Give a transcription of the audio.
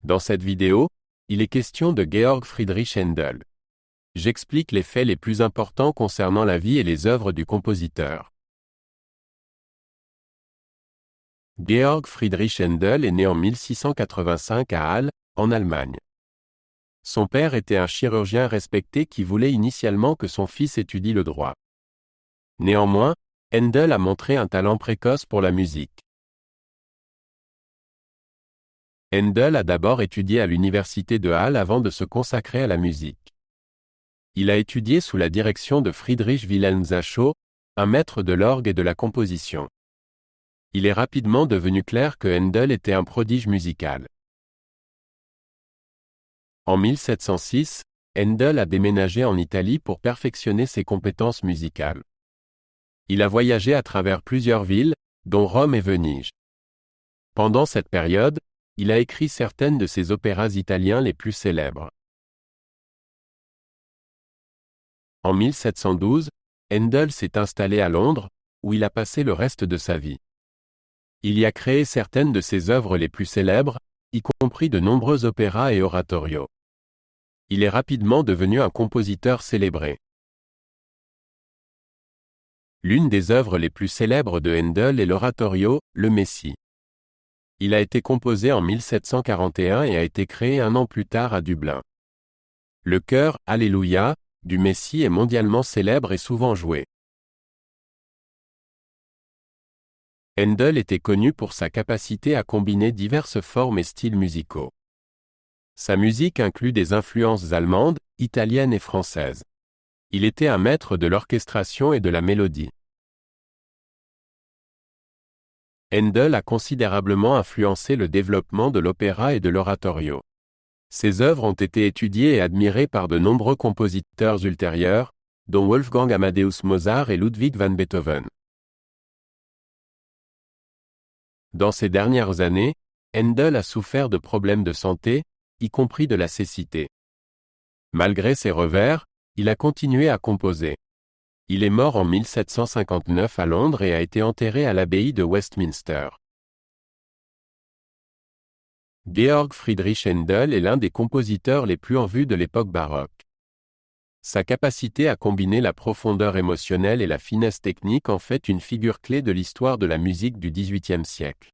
Dans cette vidéo, il est question de Georg Friedrich Händel. J'explique les faits les plus importants concernant la vie et les œuvres du compositeur. Georg Friedrich Händel est né en 1685 à Halle, en Allemagne. Son père était un chirurgien respecté qui voulait initialement que son fils étudie le droit. Néanmoins, Händel a montré un talent précoce pour la musique. Händel a d'abord étudié à l'université de Halle avant de se consacrer à la musique. Il a étudié sous la direction de Friedrich Wilhelm Zacho, un maître de l'orgue et de la composition. Il est rapidement devenu clair que Händel était un prodige musical. En 1706, Händel a déménagé en Italie pour perfectionner ses compétences musicales. Il a voyagé à travers plusieurs villes, dont Rome et Venise. Pendant cette période, il a écrit certaines de ses opéras italiens les plus célèbres. En 1712, Händel s'est installé à Londres, où il a passé le reste de sa vie. Il y a créé certaines de ses œuvres les plus célèbres, y compris de nombreux opéras et oratorios. Il est rapidement devenu un compositeur célébré. L'une des œuvres les plus célèbres de Händel est l'oratorio « Le Messie ». Il a été composé en 1741 et a été créé un an plus tard à Dublin. Le chœur « Alléluia » du Messie est mondialement célèbre et souvent joué. Händel était connu pour sa capacité à combiner diverses formes et styles musicaux. Sa musique inclut des influences allemandes, italiennes et françaises. Il était un maître de l'orchestration et de la mélodie. Händel a considérablement influencé le développement de l'opéra et de l'oratorio. Ses œuvres ont été étudiées et admirées par de nombreux compositeurs ultérieurs, dont Wolfgang Amadeus Mozart et Ludwig van Beethoven. Dans ces dernières années, Händel a souffert de problèmes de santé, y compris de la cécité. Malgré ses revers, il a continué à composer. Il est mort en 1759 à Londres et a été enterré à l'abbaye de Westminster. Georg Friedrich Händel est l'un des compositeurs les plus en vue de l'époque baroque. Sa capacité à combiner la profondeur émotionnelle et la finesse technique en fait une figure clé de l'histoire de la musique du XVIIIe siècle.